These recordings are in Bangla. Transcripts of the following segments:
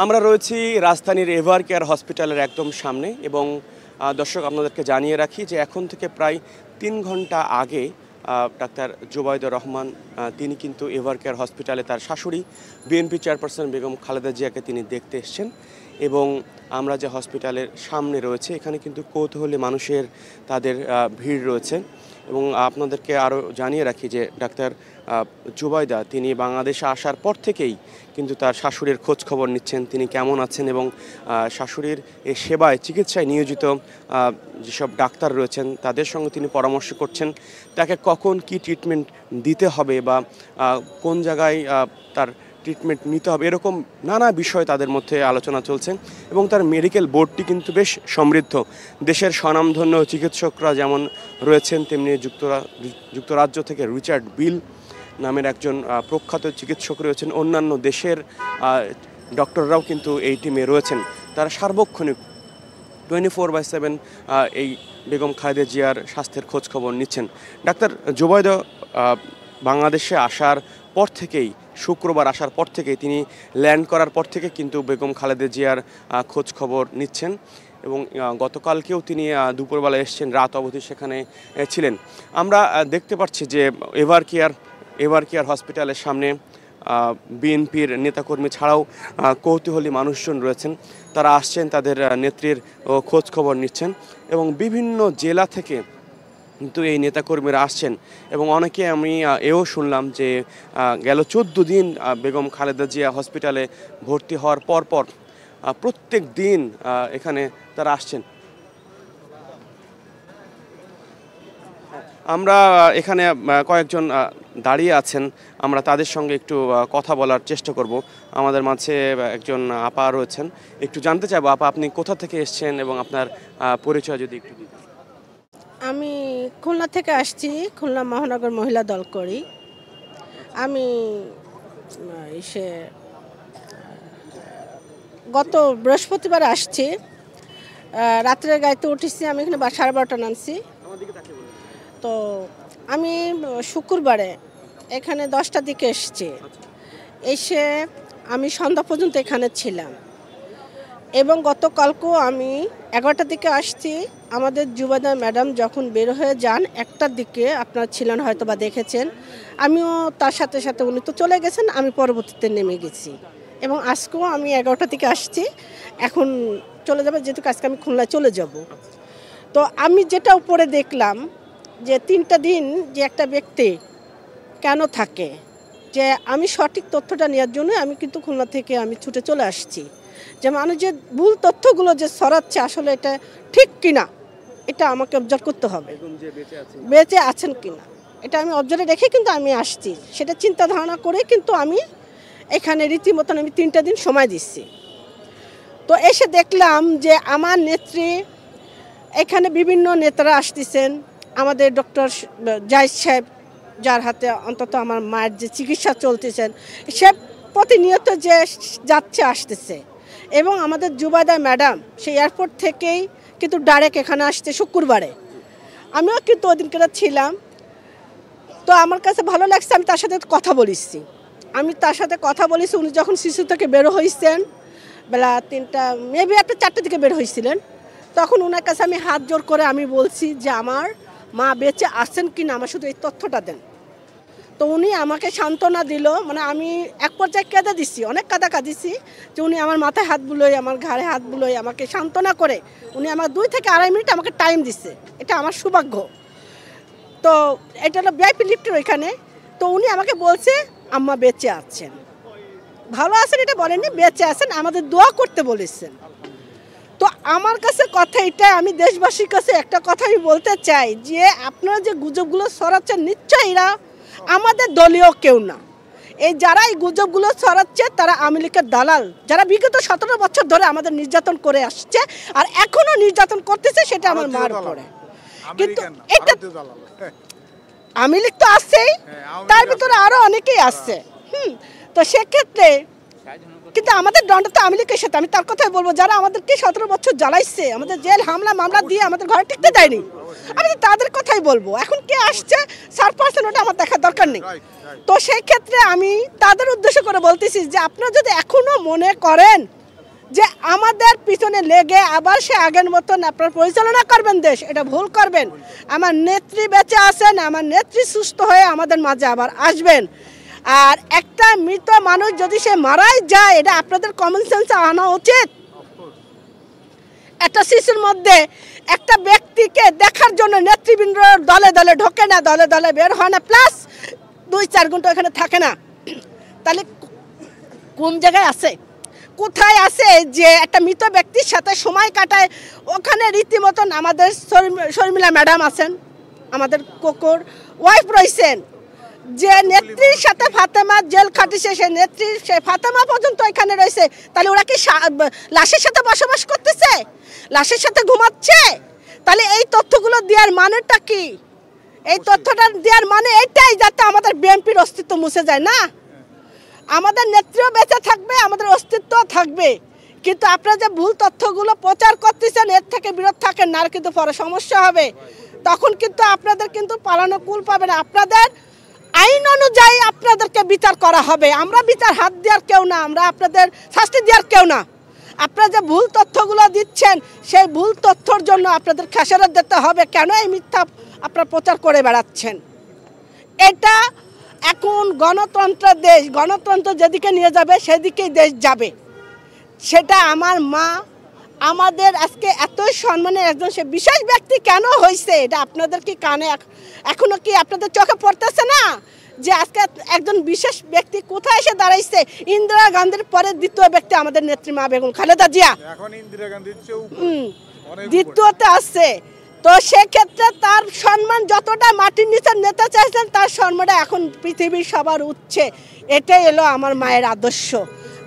আমরা রয়েছি রাজধানীর এভার কেয়ার হসপিটালের একদম সামনে এবং দর্শক আপনাদেরকে জানিয়ে রাখি যে এখন থেকে প্রায় ৩ ঘন্টা আগে ডাক্তার জুবাইদুর রহমান তিনি কিন্তু এভার কেয়ার হসপিটালে তার শাশুড়ি বিএনপি চেয়ারপারসন বেগম খালেদা জিয়াকে তিনি দেখতে এসেছেন এবং আমরা যে হসপিটালের সামনে রয়েছে এখানে কিন্তু কৌতূহলী মানুষের তাদের ভিড় রয়েছে এবং আপনাদেরকে আরও জানিয়ে রাখি যে ডাক্তার জুবাইদা তিনি বাংলাদেশে আসার পর থেকেই কিন্তু তার শাশুড়ির খোঁজ খবর নিচ্ছেন, তিনি কেমন আছেন এবং শাশুড়ির এই সেবায় চিকিৎসায় নিয়োজিত যেসব ডাক্তার রয়েছেন তাদের সঙ্গে তিনি পরামর্শ করছেন তাকে কখন কি ট্রিটমেন্ট দিতে হবে বা কোন জায়গায় তার ট্রিটমেন্ট নিতে হবে, এরকম নানা বিষয় তাদের মধ্যে আলোচনা চলছে এবং তার মেডিকেল বোর্ডটি কিন্তু বেশ সমৃদ্ধ। দেশের স্বনামধন্য চিকিৎসকরা যেমন রয়েছেন তেমনি যুক্তরাজ্য থেকে রিচার্ড বিল নামের একজন প্রখ্যাত চিকিৎসক রয়েছেন, অন্যান্য দেশের ডক্টররাও কিন্তু এই টিমে রয়েছেন। তারা সার্বক্ষণিক 24/7 এই বেগম খালেদা জিয়ার স্বাস্থ্যের খোঁজ খবর নিচ্ছেন। ডাক্তার জুবাইদা বাংলাদেশে আসার পর থেকেই শুক্রবার আসার পর থেকেই তিনি ল্যান্ড করার পর থেকে কিন্তু বেগম খালেদা জিয়ার খোঁজ খবর নিচ্ছেন এবং গতকালকেও তিনি দুপুরবেলা এসেছেন, রাত অবধি সেখানে ছিলেন। আমরা দেখতে পাচ্ছি যে এভার কেয়ার হসপিটালের সামনে বিএনপির নেতাকর্মী ছাড়াও কৌতূহলী মানুষজন রয়েছেন, তারা আসছেন, তাদের নেত্রীর খোঁজ খবর নিচ্ছেন এবং বিভিন্ন জেলা থেকে কিন্তু এই নেতাকর্মীরা আসছেন এবং অনেকে আমি এও শুনলাম যে গেল 14 দিন বেগম খালেদা জিয়া হসপিটালে ভর্তি হওয়ার পর প্রত্যেক দিন এখানে তারা আসছেন। আমরা এখানে কয়েকজন দাঁড়িয়ে আছেন, আমরা তাদের সঙ্গে একটু কথা বলার চেষ্টা করব। আমাদের মাঝে একজন আপা রয়েছেন, একটু জানতে চাইবো আপা আপনি কোথা থেকে এসেছেন এবং আপনার পরিচয় যদি একটু দিতেন। আমি খুলনা থেকে আসছি, খুলনা মহানগর মহিলা দল করি। আমি গত বৃহস্পতিবার আসছি, রাত্রের গাড়িতে উঠেছি, আমি এখানে 12:30 নামছি। তো আমি শুক্রবারে এখানে 10টার দিকে এসেছি, এসে আমি সন্ধ্যা পর্যন্ত এখানে ছিলাম এবং গতকালকেও আমি 11টার দিকে আসছি। আমাদের জুবাইদা ম্যাডাম যখন বের হয়ে যান 1টার দিকে, আপনারা ছিলেন হয়তো বা দেখেছেন, আমিও তার সাথে সাথে, উনি তো চলে গেছেন, আমি পরবর্তীতে নেমে গেছি এবং আজকেও আমি 11টার দিকে আসছি, এখন চলে যাবে, যেহেতু আজকে আমি খুলনায় চলে যাব। তো আমি যেটা উপরে দেখলাম যে 3টা দিন যে একটা ব্যক্তি কেন থাকে, যে আমি সঠিক তথ্যটা নেওয়ার জন্য আমি কিন্তু খুলনা থেকে আমি ছুটে চলে আসছি, যে মানুষ যে ভুল তথ্যগুলো যে ছড়াচ্ছে আসলে এটা ঠিক কিনা এটা আমাকে অবজার্ভ করতে হবে, বেঁচে আছেন কিনা এটা আমি অবজার্ভে রেখে কিন্তু আমি আসছি, সেটা চিন্তা ধারণা করে কিন্তু আমি এখানে রীতিমতন আমি 3টা দিন সময় দিচ্ছি। তো এসে দেখলাম যে আমার নেত্রী, এখানে বিভিন্ন নেতারা আসতেছেন, আমাদের ডক্টর জাহিদ সাহেব যার হাতে অন্তত আমার মায়ের যে চিকিৎসা চলতেছেন সে প্রতিনিয়ত যে যাচ্ছে আসতেছে এবং আমাদের জুবাইদা ম্যাডাম সেই এয়ারপোর্ট থেকেই কিন্তু ডাইরেক্ট এখানে আসছে শুক্রবারে। আমিও কিন্তু ওদিনকে ছিলাম, তো আমার কাছে ভালো লাগছে, আমি তার সাথে কথা বলেছি। উনি যখন শিশু থেকে বেরো হয়েছেন বেলা 3টা মেবি আপনি 4টার দিকে বের হয়েছিলেন, তখন ওনার কাছে আমি হাত জোর করে আমি বলছি যে আমার মা বেঁচে আছেন কি না, আমার শুধু এই তথ্যটা দেন। তো উনি আমাকে সান্ত্বনা দিল, মানে আমি এক পর্যায়ে কেঁদে দিচ্ছি, অনেক কাঁদিছি, যে উনি আমার মাথায় হাত বুলোয়, আমার ঘাড়ে হাত বুলোয় আমাকে সান্ত্বনা করে উনি আমার 2 থেকে 2.5 মিনিট আমাকে টাইম দিচ্ছে, এটা আমার সৌভাগ্য। তো এটা হলো ভিআইপি লিফটের ওইখানে। তো উনি আমাকে বলছে আম্মা বেঁচে আছেন, ভালো আছেন এটা বলেননি, বেঁচে আছেন, আমাদের দোয়া করতে বলেছেন। তো আমার কাছে কথা এটা, আমি দেশবাসীর কাছে একটা কথা আমি বলতে চাই যে আপনারা যে গুজবগুলো ছড়াচ্ছেন নিশ্চয়ই এরা আমাদের দলীয় কেউ না, এই যারা এই গুজবগুলো ছড়াচ্ছে তারা আওয়ামী লীগের দালাল, যারা বিগত 17 বছর ধরে আমাদের নির্যাতন করে আসছে আর এখনো নির্যাতন করতেছে, সেটা আমার মার উপরে। কিন্তু এটা আওয়ামী লীগ তো আছেই, তার ভিতরে আরো অনেকেই আছে। তো সেক্ষেত্রে কিন্তু আমাদের দণ্ড তো আওয়ামী লীগের সাথে, আমি তার কথাই বলবো, যারা আমাদেরকে 17 বছর জ্বালাইছে, আমাদের জেল হামলা মামলা দিয়ে আমাদের ঘরে টিকতে দেয়নি, আমি তাদের কথাই বলবো। এখন কে আসছে 4% ওটা আমার দেখার দরকার নেই। তো সেই ক্ষেত্রে আমি তাদের উদ্দেশ্য করে বলতেছি যে আপনারা যদি এখনো মনে করেন যে আমাদের পিছনে লেগে আবার সে আগের মতন আপনারা পরিচালনা করবেন দেশ, এটা ভুল করবেন। আমার নেত্রী বেঁচে আছেন, আমার নেত্রী সুস্থ হয়ে আমাদের মাঝে আবার আসবেন। আর একটা মৃত মানুষ যদি সে মারাই যায়, এটা আপনাদের কমন সেন্সে আনা উচিত। একটা শিশুর মধ্যে একটা ব্যক্তিকে দেখার জন্য নেতৃবৃন্দ দলে দলে ঢোকে না, দলে দলে বের হয় না, প্লাস 2-4 ঘন্টা এখানে থাকে না। তাহলে কোন জায়গায় আছে, কোথায় আছে যে একটা মৃত ব্যক্তির সাথে সময় কাটায়? ওখানে রীতিমতন আমাদের শর্মিলা ম্যাডাম আছেন, আমাদের কোকোর ওয়াইফ রয়েছেন, যে নেত্রীর সাথে ফাতেমা জেল খাটিছে, সে নেত্রীর সে ফাতেমা পর্যন্ত এখানে রয়েছে। তাহলে ওরা কি লাশের সাথে বসবাস করতেছে, লাশের সাথে ঘুমাচ্ছে? তাহলে এই তথ্যগুলো দেওয়ার মানেটা কি? এই তথ্যটা দেওয়ার মানে এটাই যাতে আমাদের বিএনপির অস্তিত্ব মুছে যায় না, আমাদের নেত্রীও বেঁচে থাকবে, আমাদের অস্তিত্ব থাকবে। কিন্তু আপনারা যে ভুল তথ্যগুলো প্রচার করতেছেন, এর থেকে বিরত থাকেন না, আর কিন্তু পরে সমস্যা হবে। তখন কিন্তু আপনাদের কিন্তু পালানো কুল পাবে না। আপনাদের আইন অনুযায়ী আপনাদেরকে বিচার করা হবে। আমরা বিচার হাত দেওয়ার কেউ না, আমরা আপনাদের শাস্তি দেওয়ার কেউ না। আপনারা যে ভুল তথ্যগুলো দিচ্ছেন, সেই ভুল তথ্যর জন্য আপনাদের খেসারত দিতে হবে। কেন এই মিথ্যা আপনারা প্রচার করে বেড়াচ্ছেন? এটা এখন গণতন্ত্রের দেশ, গণতন্ত্র যেদিকে নিয়ে যাবে সেদিকেই দেশ যাবে। সেটা আমার মা আমাদের আজকে এত সম্মানের একজন সে বিশেষ ব্যক্তি কেন হয়েছে, এটা আপনাদের কি কানে এখনো কি আপনাদের চোখে পড়তেছে না? যে আজকে একজন বিশেষ ব্যক্তি কোথায় এসে দাঁড়াইছে? ইন্দিরা গান্ধীর পরে দ্বিতীয় ব্যক্তি আমাদের নেত্রী মা বেগম খালেদা জিয়া, এখন ইন্দিরা গান্ধীর দ্বিতীয়তে আসছে। তো সেক্ষেত্রে তার সম্মান যতটা মাটির নিচে নেতা চাইছেন, তার সম্মানটা এখন পৃথিবীর সবার উঠছে। এটাই এলো আমার মায়ের আদর্শ।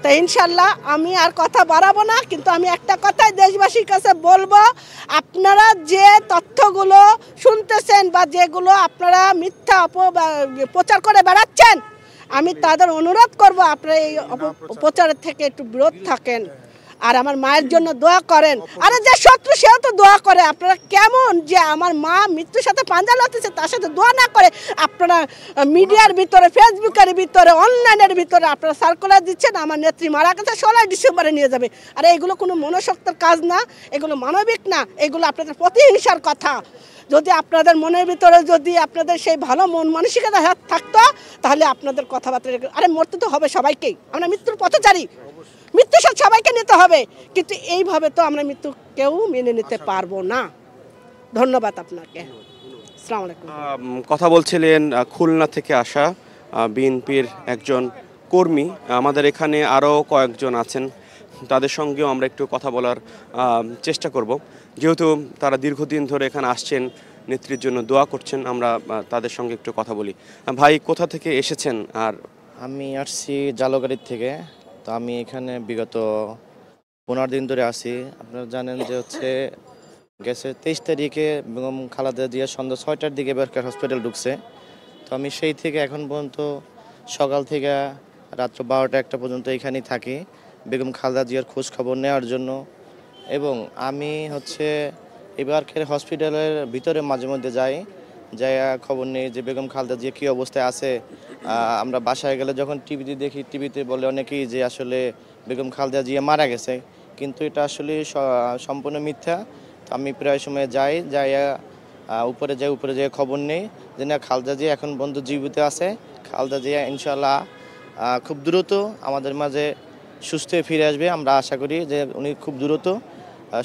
তো ইনশাল্লাহ আমি আর কথা বাড়াবো না, কিন্তু আমি একটা কথাই দেশবাসীর কাছে বলবো, আপনারা যে তথ্যগুলো শুনতেছেন বা যেগুলো আপনারা মিথ্যা প্রচার করে বেড়াচ্ছেন, আমি তাদের অনুরোধ করব আপনারা এই প্রচারের থেকে একটু বিরত থাকেন, আর আমার মায়ের জন্য দোয়া করেন। আরে যে শত্রু সেও তো দোয়া করে। আপনারা কেমন যে আমার মা মৃত্যুর সাথে পাঞ্জা লড়তেছে, তার সাথে দোয়া না করে আপনারা মিডিয়ার ভিতরে, ফেসবুকের ভিতরে, অনলাইনের ভিতরে আপনারা সার্কুলার দিচ্ছেন আমার নেত্রী মারা গেছে, 16 ডিসেম্বরে নিয়ে যাবে। আরে এগুলো কোনো মনসক্তের কাজ না, এগুলো মানবিক না, এগুলো আপনাদের প্রতিহিংসার কথা। যদি আপনাদের মনের ভিতরে যদি আপনাদের সেই ভালো মন মানসিকতা থাকতো, তাহলে আপনাদের কথাবার্তা, আরে মরতে তো হবে সবাইকেই, আমরা মৃত্যুর পথচারী, মৃত্যু সাথে সবাইকে নিতে হবে, কিন্তু এইভাবে তো আমরা মৃত্যু কেউ মেনে নিতে পারবো না। ধন্যবাদ আপনাকে। আসসালামু আলাইকুম। কথা বলছিলেন খুলনা থেকে আসা বিএনপির একজন কর্মী। আমাদের এখানে আরও কয়েকজন আছেন, তাদের সঙ্গেও আমরা একটু কথা বলার চেষ্টা করব। যেহেতু তারা দীর্ঘদিন ধরে এখানে আসছেন, নেত্রীর জন্য দোয়া করছেন, আমরা তাদের সঙ্গে একটু কথা বলি। ভাই, কোথা থেকে এসেছেন? আর আমি আসছি জালগাড়ির থেকে। তো আমি এখানে বিগত 15 দিন ধরে আছি। আপনারা জানেন যে গেছে 23 তারিখে বেগম খালেদা জিয়া সন্ধ্যা 6টার দিকে বেরকার হসপিটাল ঢুকছে। তো আমি সেই থেকে এখন পর্যন্ত সকাল থেকে রাত্র 12টা-1টা পর্যন্ত এখানেই থাকি বেগম খালেদা জিয়ার খোঁজ খবর নেওয়ার জন্য। এবং আমি এবারকার হসপিটালের ভিতরে মাঝে মধ্যে যাই খবর নেই যে বেগম খালেদা জিয়া কী অবস্থায় আছে। আমরা বাসায় গেলে যখন টিভিতে দেখি, টিভিতে বলে অনেকেই যে আসলে বেগম খালেদা জিয়া মারা গেছে, কিন্তু এটা আসলে সম্পূর্ণ মিথ্যা। তো আমি প্রায় সময় যাই উপরে যাই খবর নেই যে না, খালেদা জিয়া এখন পর্যন্ত জীবিত আছে। খালেদা জিয়া ইনশাল্লাহ খুব দ্রুত আমাদের মাঝে সুস্থ হয়ে ফিরে আসবে। আমরা আশা করি যে উনি খুব দ্রুত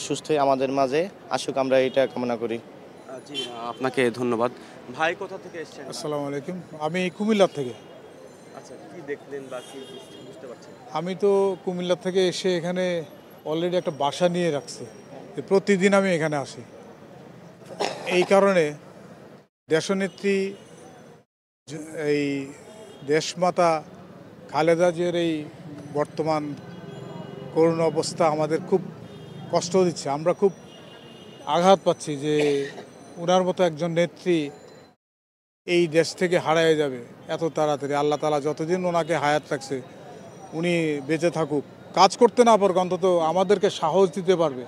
সুস্থ হয়ে আমাদের মাঝে আসুক, আমরা এটা কামনা করি। জি, আপনাকে ধন্যবাদ। ভাই, কোথা থেকে এসেছেন? আসসালামু আলাইকুম, আমি কুমিল্লা থেকে। আচ্ছা, কি দেখলেন বা কি বুঝতে পারছেন? আমি তো কুমিল্লা থেকে এসে এখানে অলরেডি একটা বাসা নিয়ে রাখছি, প্রতিদিন আমি এখানে আসি। এই কারণে দেশনেত্রী এই দেশমাতা খালেদা জিয়ার এই বর্তমান করুণ অবস্থা আমাদের খুব কষ্ট দিচ্ছে। আমরা খুব আঘাত পাচ্ছি যে ওনার মতো একজন নেত্রী এই দেশ থেকে হারায় যাবে এত তাড়াতাড়ি। আল্লাহ তাআলা যতদিন ওনাকে হায়াত রাখছে উনি বেঁচে থাকুক, কাজ করতে না পারুক, অন্তত আমাদেরকে সাহস দিতে পারবে।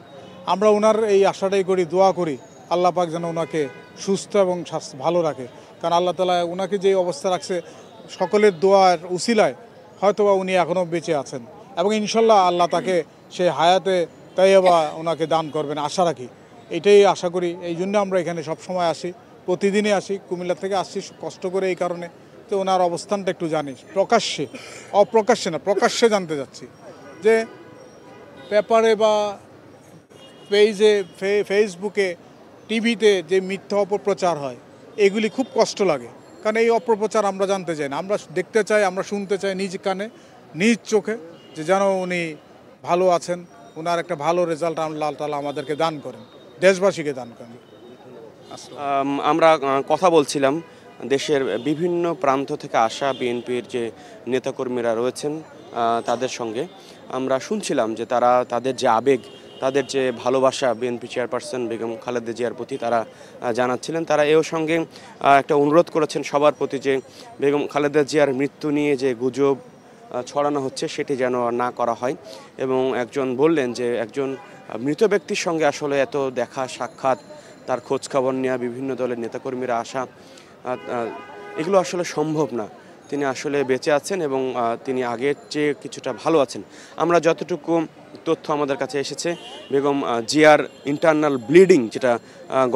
আমরা ওনার এই আশাটাই করি, দোয়া করি আল্লাহ পাক যেন ওনাকে সুস্থ এবং ভালো রাখে। কারণ আল্লাহ তাআলা ওনাকে যে অবস্থা রাখছে, সকলের দোয়ার উসিলায় হয়তোবা উনি এখনও বেঁচে আছেন, এবং ইনশাল্লাহ আল্লাহ তাকে সে হায়াতে তাইয়্যিবা ওনাকে দান করবেন আশা রাখি, এটাই আশা করি। এই জন্য আমরা এখানে সব সময় আসি, প্রতিদিনই আসি, কুমিল্লা থেকে আসছি কষ্ট করে এই কারণে তো ওনার অবস্থানটা একটু জানি। প্রকাশ্যে, অপ্রকাশ্যে না, প্রকাশ্যে জানতে যাচ্ছি যে পেপারে বা পেজে, ফেসবুকে, টিভিতে যে মিথ্যা অপপ্রচার হয় এগুলি খুব কষ্ট লাগে, কারণ এই অপপ্রচার আমরা জানতে চাই না। আমরা দেখতে চাই, আমরা শুনতে চাই নিজ কানে নিজ চোখে যে যেন উনি ভালো আছেন, ওনার একটা ভালো রেজাল্ট আল্লাহ তাআলা আমাদেরকে দান করেন, দেশবাসীকে দান করেন। আমরা কথা বলছিলাম দেশের বিভিন্ন প্রান্ত থেকে আসা বিএনপির যে নেতাকর্মীরা রয়েছেন তাদের সঙ্গে। আমরা শুনছিলাম যে তারা তাদের যে আবেগ, তাদের যে ভালোবাসা বিএনপি চেয়ারপারসন বেগম খালেদা জিয়ার প্রতি তারা জানাচ্ছিলেন। তারা এও সঙ্গে একটা অনুরোধ করেছেন সবার প্রতি যে বেগম খালেদা জিয়ার মৃত্যু নিয়ে যে গুজব ছড়ানো হচ্ছে সেটি যেন না করা হয়। এবং একজন বললেন যে একজন মৃত ব্যক্তির সঙ্গে আসলে এত দেখা সাক্ষাৎ, তার খোঁজ খবর নেওয়া, বিভিন্ন দলের নেতাকর্মীরা আসা, এগুলো আসলে সম্ভব না। তিনি আসলে বেঁচে আছেন এবং তিনি আগের চেয়ে কিছুটা ভালো আছেন। আমরা যতটুকু তথ্য আমাদের কাছে এসেছে, বেগম জিয়ার ইন্টারনাল ব্লিডিং যেটা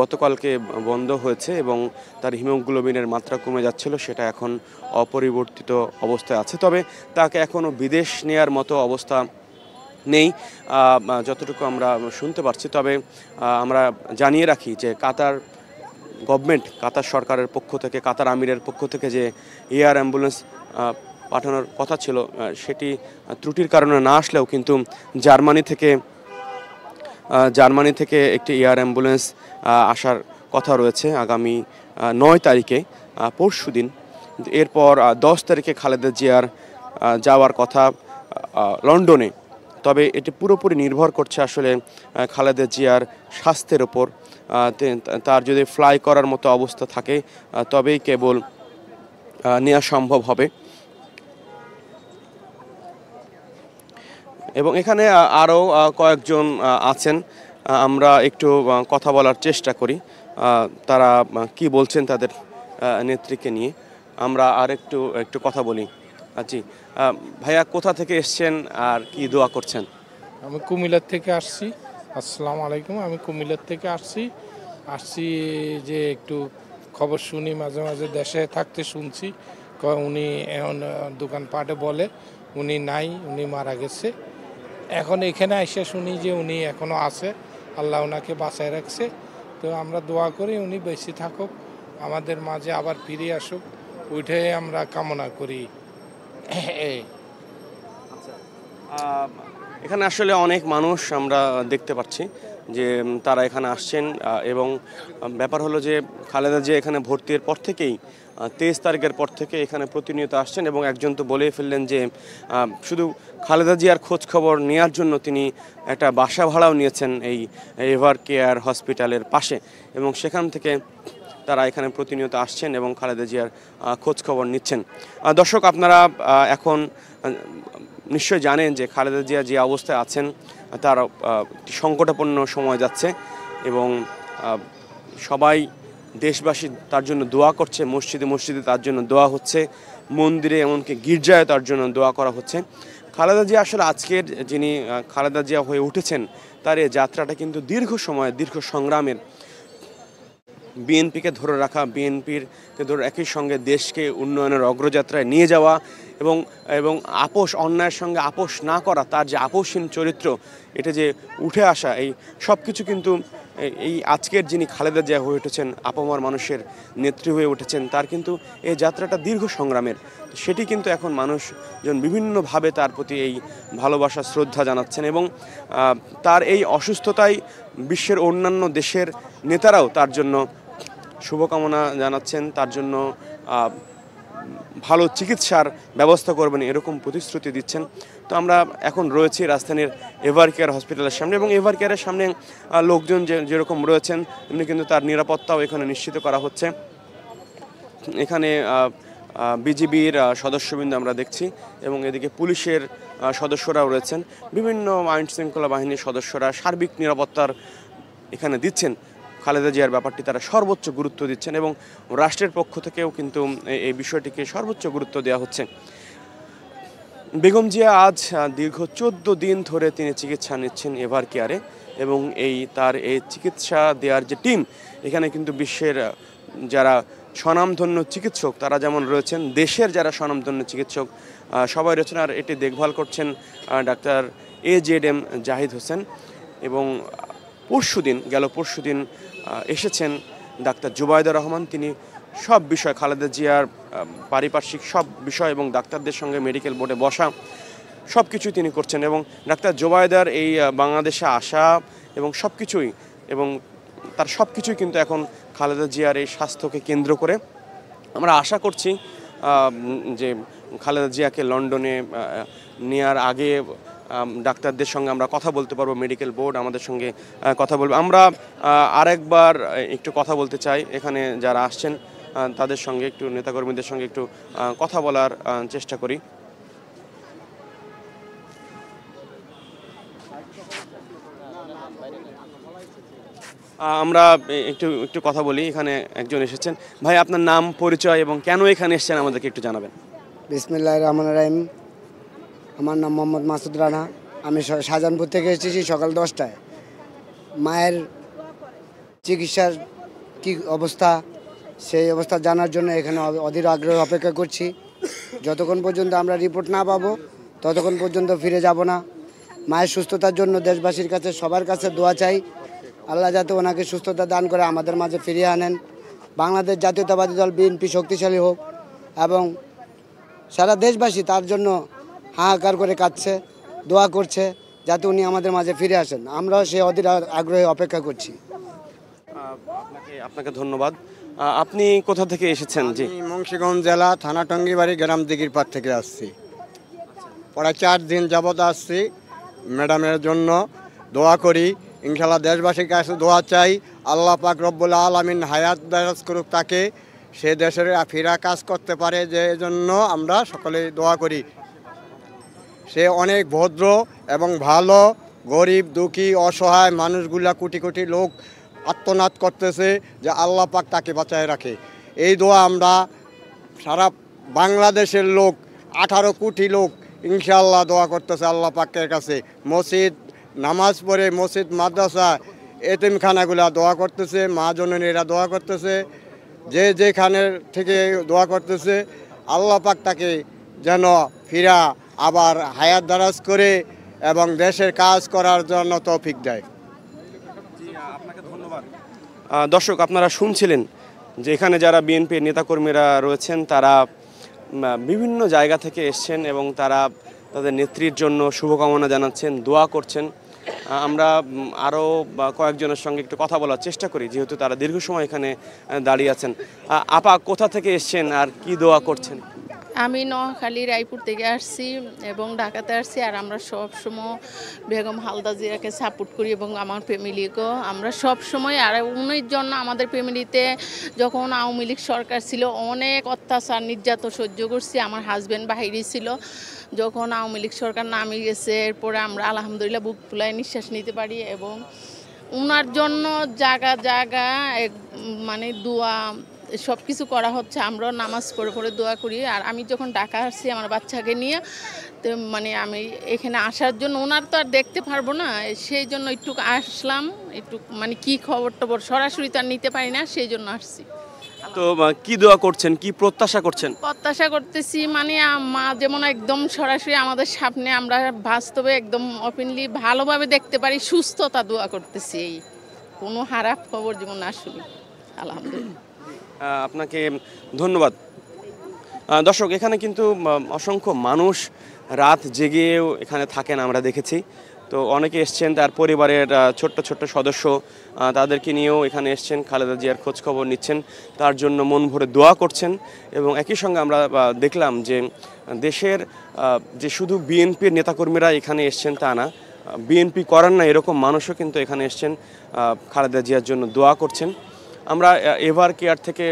গতকালকে বন্ধ হয়েছে এবং তার হিমোগ্লোবিনের মাত্রা কমে যাচ্ছিল, সেটা এখন অপরিবর্তিত অবস্থায় আছে। তবে তাকে এখনও বিদেশ নেয়ার মতো অবস্থা নেই যতটুকু আমরা শুনতে পারছি। তবে আমরা জানিয়ে রাখি যে কাতার গভর্নমেন্ট, কাতার সরকারের পক্ষ থেকে, কাতার আমিরের পক্ষ থেকে যে এয়ার অ্যাম্বুলেন্স পাঠানোর কথা ছিল সেটি ত্রুটির কারণে না আসলেও কিন্তু জার্মানি থেকে একটি এয়ার অ্যাম্বুলেন্স আসার কথা রয়েছে আগামী 9 তারিখে, পরশু দিন। এরপর 10 তারিখে খালেদা জিয়ার যাওয়ার কথা লন্ডনে। তবে এটি পুরোপুরি নির্ভর করছে আসলে খালেদা জিয়ার স্বাস্থ্যের ওপর। তার যদি ফ্লাই করার মতো অবস্থা থাকে তবেই কেবল নেওয়া সম্ভব হবে। এবং এখানে আরও কয়েকজন আছেন, আমরা একটু কথা বলার চেষ্টা করি তারা কি বলছেন তাদের নেত্রীকে নিয়ে। আমরা আর একটু কথা বলি। জি ভাইয়া, কোথা থেকে এসছেন আর কি দোয়া করছেন? আমি কুমিল্লার থেকে আসছি। আসসালামু আলাইকুম। আমি কুমিল্লার থেকে আসছি যে একটু খবর শুনি, মাঝে মাঝে দেশে থাকতে শুনছি উনি এখন দোকানপাটে বলে উনি নাই, উনি মারা গেছে। এখন এখানে এসে শুনি যে উনি এখনও আছে, আল্লাহ ওনাকে বাঁচায় রাখছে। তো আমরা দোয়া করি উনি বেঁচে থাকুক, আমাদের মাঝে আবার ফিরে আসুক, ওইটাই আমরা কামনা করি। এখানে আসলে অনেক মানুষ আমরা দেখতে পাচ্ছি যে তারা এখানে আসছেন এবং ব্যাপার হলো যে খালেদা জিয়া এখানে ভর্তির পর থেকেই 23 তারিখের পর থেকে এখানে প্রতিনিয়ত আসছেন এবং একজন তো বলেই ফেললেন যে শুধু খালেদা জিয়ার খোঁজ খবর নেওয়ার জন্য তিনি একটা বাসা ভাড়াও নিয়েছেন এই এভার কেয়ার হসপিটালের পাশে এবং সেখান থেকে তারা এখানে প্রতিনিয়ত আসছেন এবং খালেদা জিয়ার খোঁজ খবর নিচ্ছেন। দর্শক, আপনারা এখন নিশ্চয় জানেন যে খালেদা জিয়া যে অবস্থায় আছেন তার সংকটাপন্ন সময় যাচ্ছে এবং সবাই দেশবাসী তার জন্য দোয়া করছে। মসজিদে মসজিদে তার জন্য দোয়া হচ্ছে, মন্দিরে এমনকি গির্জায় তার জন্য দোয়া করা হচ্ছে। খালেদা জিয়া আসলে আজকের যিনি খালেদা জিয়া হয়ে উঠেছেন তার এই যাত্রাটা কিন্তু দীর্ঘ সময়, দীর্ঘ সংগ্রামের। বিএনপিকে ধরে রাখা, বিএনপিকে ধরে একই সঙ্গে দেশকে উন্নয়নের অগ্রযাত্রায় নিয়ে যাওয়া এবং আপোষ, অন্যায়ের সঙ্গে আপোষ না করা, তার যে আপোষহীন চরিত্র, এটা যে উঠে আসা, এই সব কিছু কিন্তু এই আজকের যিনি খালেদা জিয়া হয়ে উঠেছেন, আপামর মানুষের নেত্রী হয়ে উঠেছেন, তার কিন্তু এই যাত্রাটা দীর্ঘ সংগ্রামের। সেটি কিন্তু এখন মানুষজন বিভিন্নভাবে তার প্রতি এই ভালোবাসা, শ্রদ্ধা জানাচ্ছেন এবং তার এই অসুস্থতায় বিশ্বের অন্যান্য দেশের নেতারাও তার জন্য শুভকামনা জানাচ্ছেন, তার জন্য ভালো চিকিৎসার ব্যবস্থা করবেন এরকম প্রতিশ্রুতি দিচ্ছেন। তো আমরা এখন রয়েছি রাজধানীর এভার কেয়ার হসপিটালের সামনে এবং এভার কেয়ারের সামনে লোকজন যেরকম রয়েছেন এমনি কিন্তু তার নিরাপত্তাও এখানে নিশ্চিত করা হচ্ছে। এখানে বিজিবির সদস্যবৃন্দ আমরা দেখছি এবং এদিকে পুলিশের সদস্যরাও রয়েছেন, বিভিন্ন আইন শৃঙ্খলা বাহিনীর সদস্যরা সার্বিক নিরাপত্তার এখানে দিচ্ছেন। খালেদা জিয়ার ব্যাপারটি তারা সর্বোচ্চ গুরুত্ব দিচ্ছেন এবং রাষ্ট্রের পক্ষ থেকেও কিন্তু এই বিষয়টিকে সর্বোচ্চ গুরুত্ব দেওয়া হচ্ছে। বেগম জিয়া আজ দীর্ঘ 14 দিন ধরে তিনি চিকিৎসা নিচ্ছেন এভার কেয়ারে, এবং তার এই চিকিৎসা দেওয়ার যে টিম, এখানে কিন্তু বিশ্বের যারা স্বনামধন্য চিকিৎসক তারা যেমন রয়েছেন, দেশের যারা স্বনামধন্য চিকিৎসক সবাই রয়েছেন। আর এটি দেখভাল করছেন ডাক্তার AZM জাহিদ হোসেন। এবং গেল পরশুদিন এসেছেন ডাক্তার জুবাইদা রহমান। তিনি সব বিষয়, খালেদা জিয়ার পারিপার্শ্বিক সব বিষয় এবং ডাক্তারদের সঙ্গে মেডিকেল বোর্ডে বসা সব কিছুই তিনি করছেন। এবং ডাক্তার জুবাইদার এই বাংলাদেশে আসা এবং সব কিছুই, এবং তার সব কিছুই কিন্তু এখন খালেদা জিয়ার এই স্বাস্থ্যকে কেন্দ্র করে। আমরা আশা করছি যে খালেদা জিয়াকে লন্ডনে নেওয়ার আগে ডাক্তারদের সঙ্গে আমরা কথা বলতে পারবো, মেডিকেল বোর্ড আমাদের সঙ্গে কথা বলবে। আমরা আরেকবার একটু কথা বলতে চাই, এখানে যারা আসছেন তাদের সঙ্গে, একটু নেতাকর্মীদের সঙ্গে একটু কথা বলার চেষ্টা করি। আমরা একটু কথা বলি। এখানে একজন এসেছেন। ভাই, আপনার নাম, পরিচয় এবং কেন এখানে এসেছেন আমাদেরকে একটু জানাবেন। বিসমিল্লাহির রহমানির রহিম। আমার নাম মোহাম্মদ মাসুদ রানা। আমি শাহজাহানপুর থেকে এসেছি সকাল 10টায়। মায়ের চিকিৎসার কি অবস্থা, সেই অবস্থা জানার জন্য এখানে অধীর আগ্রহে অপেক্ষা করছি। যতক্ষণ পর্যন্ত আমরা রিপোর্ট না পাবো ততক্ষণ পর্যন্ত ফিরে যাব না। মায়ের সুস্থতার জন্য দেশবাসীর কাছে, সবার কাছে দোয়া চাই। আল্লাহ যাতে ওনাকে সুস্থতা দান করে আমাদের মাঝে ফিরিয়ে আনেন। বাংলাদেশ জাতীয়তাবাদী দল বিএনপি শক্তিশালী হোক, এবং সারা দেশবাসী তার জন্য হাহাকার করে কাঁদছে, দোয়া করছে যাতে উনি আমাদের মাঝে ফিরে আসেন। আমরাও সেই অধীর আগ্রহে অপেক্ষা করছি। আপনাকে ধন্যবাদ। আপনি কোথা থেকে এসেছেন? জি, মুন্সিগঞ্জ জেলা থানা টঙ্গিবাড়ি গ্রাম দিঘির পাড় থেকে আসছি। প্রায় 4 দিন যাবত আসছি। ম্যাডামের জন্য দোয়া করি, ইনশাল্লাহ দেশবাসীর কাছে দোয়া চাই। আল্লাহ পাক রব্বুল আলামিন হায়াত দারাজ করুক তাকে, সে দেশের ফিরা কাজ করতে পারে, যে জন্য আমরা সকলে দোয়া করি। সে অনেক ভদ্র এবং ভালো। গরিব দুঃখী অসহায় মানুষগুলা, কোটি কোটি লোক আত্মনাদ করতেছে যে আল্লাহ পাক তাকে বাঁচায় রাখে। এই দোয়া আমরা সারা বাংলাদেশের লোক 18 কোটি লোক ইনশাআল্লাহ দোয়া করতেছে আল্লাহ পাকের কাছে। মসজিদ নামাজ পড়ে, মসজিদ মাদ্রাসা এতিমখানাগুলা দোয়া করতেছে, মা জননীরা দোয়া করতেছে, যে যেখানে থেকে দোয়া করতেছে আল্লাহ পাক তাকে যেন ফিরা আবার হায়াত দারাজ করে এবং দেশের কাজ করার জন্য তৌফিক দেয়। দর্শক, আপনারা শুনছিলেন যে এখানে যারা বিএনপির নেতাকর্মীরা রয়েছেন তারা বিভিন্ন জায়গা থেকে এসছেন এবং তারা তাদের নেত্রীর জন্য শুভকামনা জানাচ্ছেন, দোয়া করছেন। আমরা আরও কয়েকজনের সঙ্গে একটু কথা বলার চেষ্টা করি, যেহেতু তারা দীর্ঘ সময় এখানে দাঁড়িয়ে আছেন। আপা, কোথা থেকে এসছেন আর কি দোয়া করছেন? আমি নোয়াখালী রায়পুর থেকে আসছি এবং ঢাকাতে আসছি। আর আমরা সব সময় বেগম খালেদা জিয়াকে সাপোর্ট করি এবং আমার ফ্যামিলিকেও আমরা সব সময়। আর উনির জন্য আমাদের ফ্যামিলিতে যখন আওয়ামী লীগ সরকার ছিল অনেক অত্যাচার নির্যাতন সহ্য করছি। আমার হাজব্যান্ড বাহিরে ছিল, যখন আওয়ামী লীগ সরকার নামে গেছে এরপরে আমরা আলহামদুলিল্লাহ বুক ফুলায় নিঃশ্বাস নিতে পারি। এবং উনার জন্য জায়গা জায়গা মানে দোয়া সব কিছু করা হচ্ছে। আমরাও নামাজ পড়ে পড়ে দোয়া করি। আর আমি যখন ঢাকা আসছি আমার বাচ্চাকে নিয়ে, তো মানে আমি এখানে আসার জন্য, ওনার তো আর দেখতে পারবো না, সেই জন্য একটু আসলাম। একটু মানে কি খবর টবর সরাসরি তো আর নিতে পারি না, সেই জন্য আসছি। তো কি দোয়া করছেন, কি প্রত্যাশা করছেন? প্রত্যাশা করতেছি মানে মা যেমন একদম সরাসরি আমাদের সামনে, আমরা বাস্তবে একদম ওপেনলি ভালোভাবে দেখতে পারি, সুস্থতা দোয়া করতেছি। এই কোনো খারাপ খবর যেমন না শুনি। আলহামদুলিল্লাহ, আপনাকে ধন্যবাদ। দর্শক, এখানে কিন্তু অসংখ্য মানুষ রাত জেগেও এখানে থাকেন, আমরা দেখেছি। তো অনেকে এসছেন, তার পরিবারের ছোট্ট ছোট্ট সদস্য তাদেরকে নিয়েও এখানে এসছেন, খালেদা জিয়ার খোঁজখবর নিচ্ছেন, তার জন্য মন ভরে দোয়া করছেন। এবং একই সঙ্গে আমরা দেখলাম যে দেশের যে শুধু বিএনপির নেতাকর্মীরা এখানে এসছেন তা না, বিএনপি করেন না এরকম মানুষও কিন্তু এখানে এসছেন, খালেদা জিয়ার জন্য দোয়া করছেন। আমরা এভার কেয়ার থেকে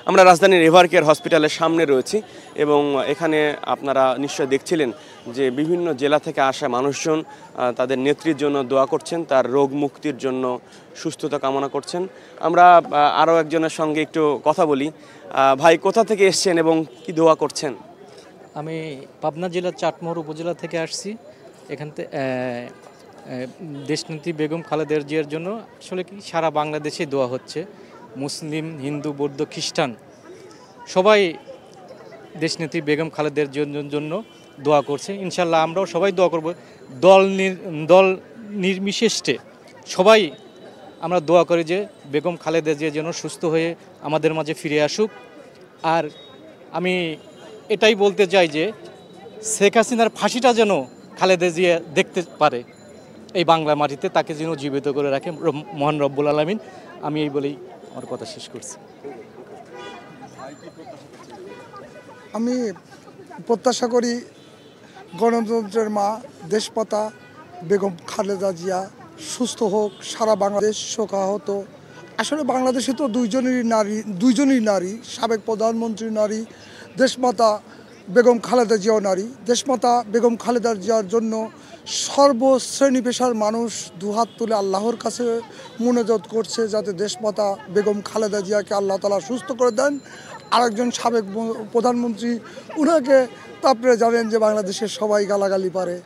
আমরা রাজধানীর এভার কেয়ার হসপিটালের সামনে রয়েছি এবং এখানে আপনারা নিশ্চয় দেখছিলেন যে বিভিন্ন জেলা থেকে আসা মানুষজন তাদের নেত্রীর জন্য দোয়া করছেন, তার রোগ মুক্তির জন্য সুস্থতা কামনা করছেন। আমরা আরও একজনের সঙ্গে একটু কথা বলি। ভাই, কোথা থেকে এসছেন এবং কি দোয়া করছেন? আমি পাবনা জেলার চাটমোহর উপজেলা থেকে আসছি। এখান থেকে দেশনেত্রী বেগম খালেদা জিয়ার জন্য আসলে কি সারা বাংলাদেশে দোয়া হচ্ছে। মুসলিম, হিন্দু, বৌদ্ধ, খ্রিস্টান সবাই দেশনেত্রী বেগম খালেদার জন্য দোয়া করছে। ইনশাল্লাহ আমরাও সবাই দোয়া করব। দল নির্বিশেষে সবাই আমরা দোয়া করি যে বেগম খালেদা জিয়া যেন সুস্থ হয়ে আমাদের মাঝে ফিরে আসুক। আর আমি এটাই বলতে চাই যে শেখ হাসিনার ফাঁসিটা যেন খালেদা জিয়া দেখতে পারে এই বাংলা মাটিতে, তাকে যেন জীবিত করে রাখে মহান রব্বুল আলামিন। আমি এই বলেই আমার কথা শেষ করছি। আমি প্রত্যাশা করি গণতন্ত্রের মা দেশমাতা বেগম খালেদা জিয়া সুস্থ হোক, সারা বাংলাদেশ শোকাহত। আসলে বাংলাদেশে তো দুইজনই নারী, সাবেক প্রধানমন্ত্রী নারী, দেশমাতা বেগম খালেদা জিয়াও নারী। দেশমাতা বেগম খালেদা জিয়ার জন্য সর্বশ্রেণী পেশার মানুষ দুহাত তুলে আল্লাহর কাছে মুনাজাত করছে যাতে দেশমাতা বেগম খালেদা জিয়াকে আল্লাহ তাআলা সুস্থ করে দেন। আরেকজন সাবেক প্রধানমন্ত্রী, উনাকে তো আপনারা জানেন যে বাংলাদেশের সবাই গালাগালি পারে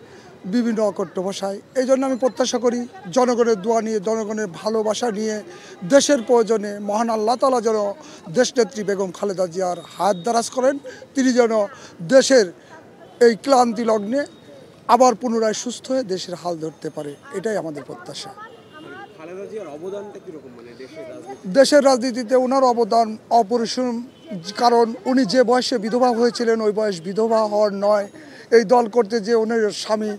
বিভিন্ন অকট্য ভাষায়। এই জন্য আমি প্রত্যাশা করি জনগণের দোয়া নিয়ে, জনগণের ভালোবাসা নিয়ে, দেশের প্রয়োজনে মহান আল্লাহ তাআলা যেন দেশনেত্রী বেগম খালেদা জিয়ার হাত দারাজ করেন, তিনি যেন দেশের এই ক্লান্তি লগ্নে আবার পুনরায় সুস্থ হয়ে দেশের হাল ধরতে পারে, এটাই আমাদের প্রত্যাশা। দেশের রাজনীতিতে ওনার অবদান অপরিসীম, কারণ উনি যে বয়সে বিধবা হয়েছিলেন ওই বয়স বিধবা হওয়ার নয়। এই দল করতে যে ওনার স্বামী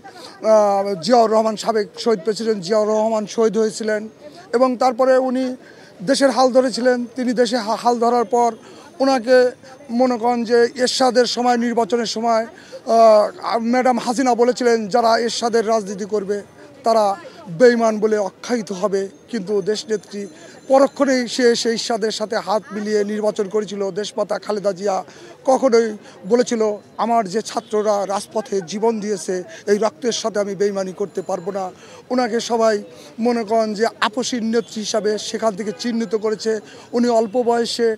জিয়াউর রহমান, সাবেক শহীদ প্রেসিডেন্ট জিয়াউর রহমান শহীদ হয়েছিলেন এবং তারপরে উনি দেশের হাল ধরেছিলেন। তিনি দেশে হাল ধরার পর ওনাকে মনে করেন যে এরশাদের সময়, নির্বাচনের সময় ম্যাডাম হাসিনা বলেছিলেন যারা এরশাদের রাজনীতি করবে তারা বেঈমান বলে আখ্যায়িত হবে, কিন্তু দেশনেত্রী পরক্ষণেই সে সেই এরশাদের সাথে হাত মিলিয়ে নির্বাচন করেছিল। দেশমাতা খালেদা জিয়া কখনোই বলেছিল আমার যে ছাত্ররা রাজপথে জীবন দিয়েছে এই রক্তের সাথে আমি বেঈমানি করতে পারবো না। ওনাকে সবাই মনে করেন যে আপসী নেত্রী হিসাবে সেখান থেকে চিহ্নিত করেছে। উনি অল্প বয়সে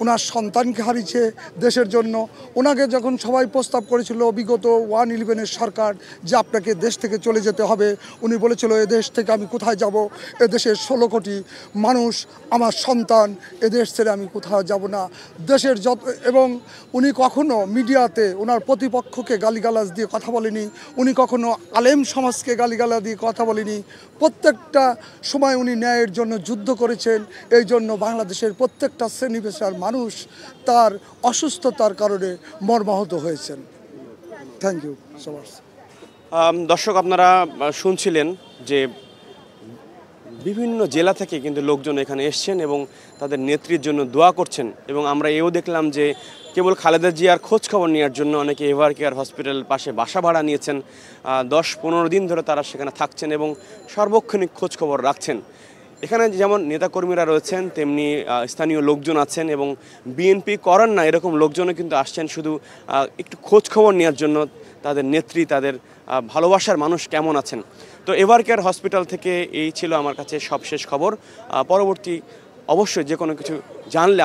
ওনার সন্তানকে হারিয়েছে দেশের জন্য। ওনাকে যখন সবাই প্রস্তাব করেছিল বিগত 111 সরকার যে আপনাকে দেশ থেকে চলে যেতে হবে, উনি বলেছিল এ দেশ থেকে আমি কোথায় যাব, এদেশের 16 কোটি মানুষ আমার সন্তান, এদেশ ছেড়ে আমি কোথাও যাব না। দেশের এবং উনি কখনো মিডিয়াতে ওনার প্রতিপক্ষকে গালিগালাজ দিয়ে কথা বলেনি, উনি কখনো আলেম সমাজকে গালিগালাজ দিয়ে কথা বলেনি। প্রত্যেকটা সময় উনি ন্যায়ের জন্য যুদ্ধ করেছেন। এই জন্য বাংলাদেশের প্রত্যেকটা শ্রেণী পেশার মানুষ তার অসুস্থতার কারণে মর্মাহত হয়েছেন। Thank you so much. দর্শক, আপনারা শুনছিলেন যে বিভিন্ন জেলা থেকে কিন্তু লোকজন এখানে এসছেন এবং তাদের নেত্রীর জন্য দোয়া করছেন এবং আমরা এও দেখলাম যে কেবল খালেদা জিয়ার খোঁজ খবর নেওয়ার জন্য অনেকে এভার কেয়ার হসপিটালের পাশে বাসা ভাড়া নিয়েছেন। 10-15 দিন ধরে তারা সেখানে থাকছেন এবং সার্বক্ষণিক খোঁজ খবর রাখছেন। এখানে যেমন নেতাকর্মীরা রয়েছেন তেমনি স্থানীয় লোকজন আছেন এবং বিএনপি করেন না এরকম লোকজনও কিন্তু আসছেন শুধু একটু খোঁজ খবর নেওয়ার জন্য তাদের নেত্রী, তাদের ভালোবাসার মানুষ কেমন আছেন। তো এভার কেয়ার হসপিটাল থেকে এই ছিল আমার কাছে সবশেষ খবর। পরবর্তী অবশ্যই যে কোনো কিছু জানলে